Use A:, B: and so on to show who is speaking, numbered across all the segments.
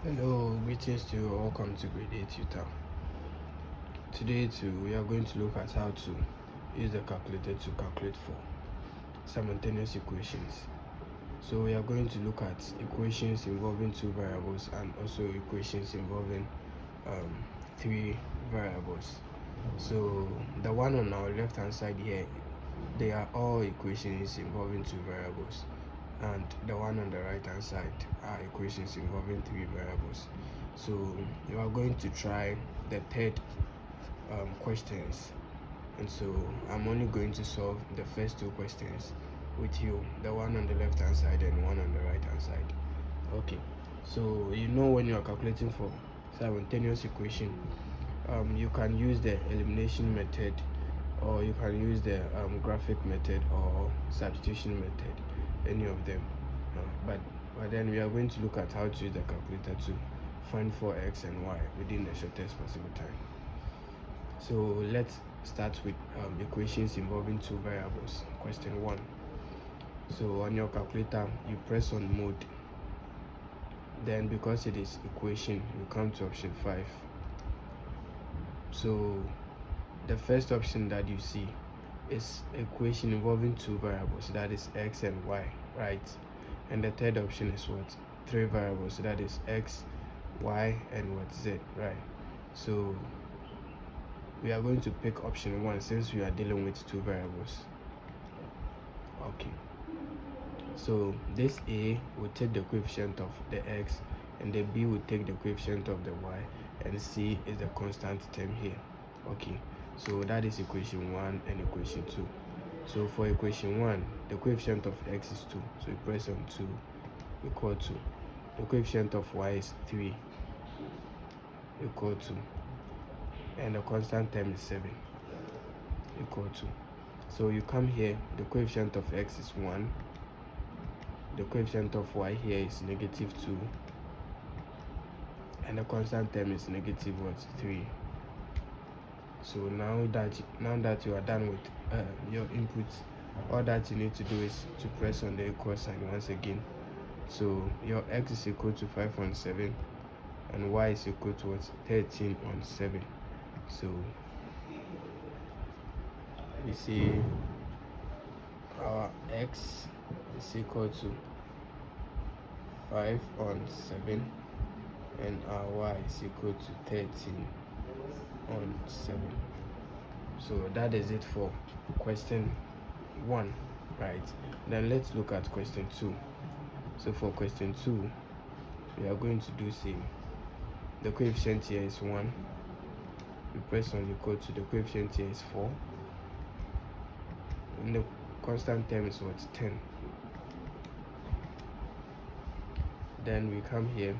A: Hello, greetings to you. Welcome to Grade 8 Utah. Today we are going to look at how to use the calculator to calculate for simultaneous equations. So we are going to look at equations involving two variables and also equations involving three variables. So the one on our left hand side here, they are all equations involving two variables, and the one on the right hand side are equations involving three variables. So you are going to try the third questions, and so I'm only going to solve the first two questions with you, the one on the left hand side and one on the right hand side. Okay, so when you are calculating for simultaneous equation, you can use the elimination method, or you can use the graphic method or substitution method, any of them. But then we are going to look at how to use the calculator to find for x and y within the shortest possible time. So let's start with equations involving two variables. Question 1. So on your calculator, you press on mode. Then because it is equation, you come to option 5. So the first option that you see is equation involving two variables, that is x and y, right? And the third option is what? Three variables, that is x, y, and what, z, right? So we are going to pick option 1 since we are dealing with two variables. Okay, so this A will take the coefficient of the x, and the B will take the coefficient of the y, and C is the constant term here. Okay, so that is equation 1 and equation 2. So for equation 1, the coefficient of x is 2, so you press on 2 equal to, the coefficient of y is 3 equal to, and the constant term is 7 equal to. So you come here, the coefficient of x is 1, the coefficient of y here is negative 2, and the constant term is negative 3. So now that you are done with your inputs, all that you need to do is to press on the equal sign once again. So your x is equal to 5 on 7, and y is equal to 13 on 7. So we see our x is equal to 5 on 7, and our y is equal to 13 on 7. So that is it for question 1, right? Then let's look at question 2. So for question 2, we are going to do same. The coefficient here is 1. We press on equal to, the coefficient here is 4, and the constant term is 10. Then we come here,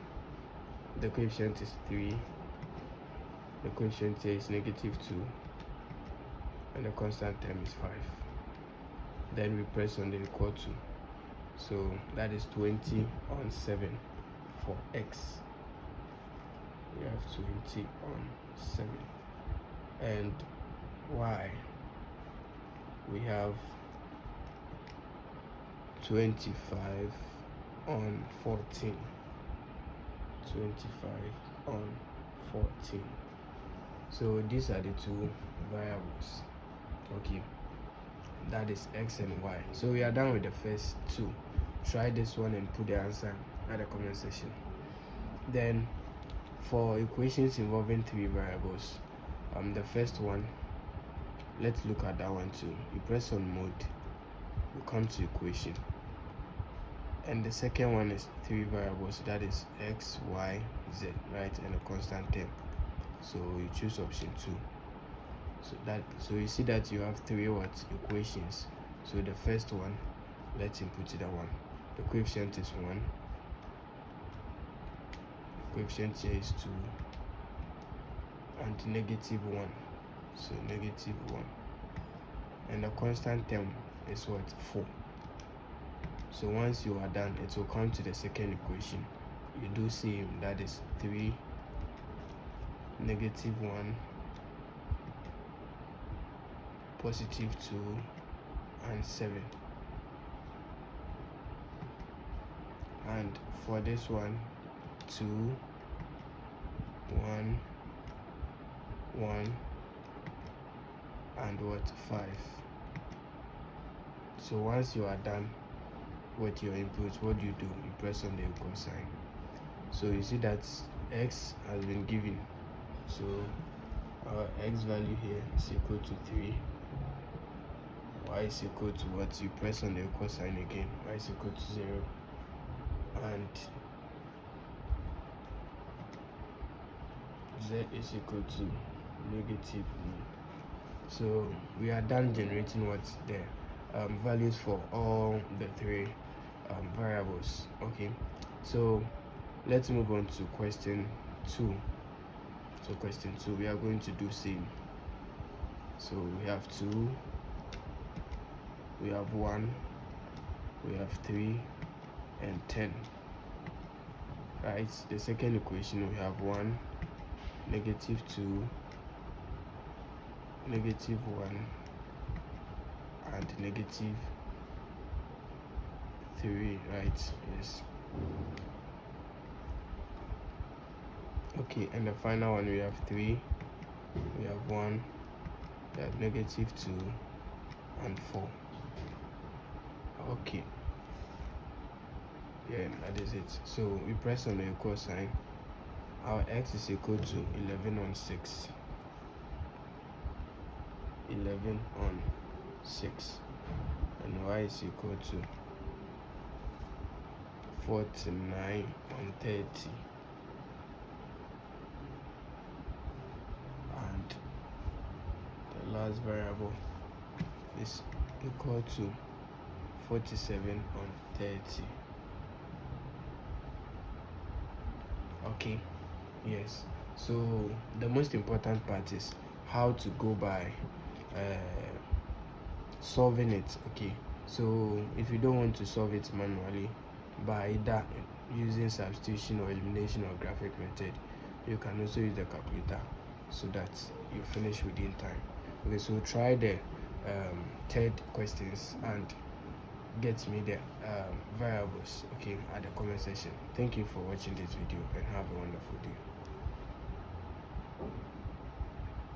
A: the coefficient is 3, the coefficient here is negative 2, and the constant term is 5. Then we press on the equal to, so that is 20 on 7 for x. We have 20 on 7, and y, we have 25 on 14. 25 on 14. So these are the two variables. Okay, that is x and y. So we are done with the first two. Try this one and put the answer at the comment section. Then for equations involving three variables, the first one, let's look at that one too. You press on mode, you come to equation, and the second one is three variables, that is x, y, z, right, and a constant term. So you choose option 2. So you see that you have three equations. So the first one, let's input that one. The coefficient is 1, the coefficient here is 2, and negative 1. So negative 1, and the constant term is 4. So once you are done, it will come to the second equation. You do same, that is 3, negative 1, positive 2, and 7. And for this one, 2, 1 1 and what 5. So once you are done with your inputs, what do? You press on the equal sign. So you see that x has been given, so our x value here is equal to 3, y is equal to what? You press on the equal sign again, y is equal to 0, and z is equal to negative 1. So we are done generating what? The values for all the three variables. Okay, so let's move on to question 2. So question 2, we are going to do same. So we have 2, we have 1, we have 3 and 10. Right, the second equation, we have 1, negative 2, negative 1 and negative 3, right? Yes. Okay, and the final one, we have 3, we have 1, we have negative 2 and 4. Okay, yeah, that is it. So we press on the equal sign. Our x is equal to 11 on 6, 11 on 6, and y is equal to 49 on 30, and the last variable is equal to 47 on 30. Okay, yes. So the most important part is how to go by solving it. Okay, so if you don't want to solve it manually by either using substitution or elimination or graphic method, you can also use the calculator so that you finish within time. Okay, so try the third questions and get me the variables, okay, at the comment section. Thank you for watching this video and have a wonderful day.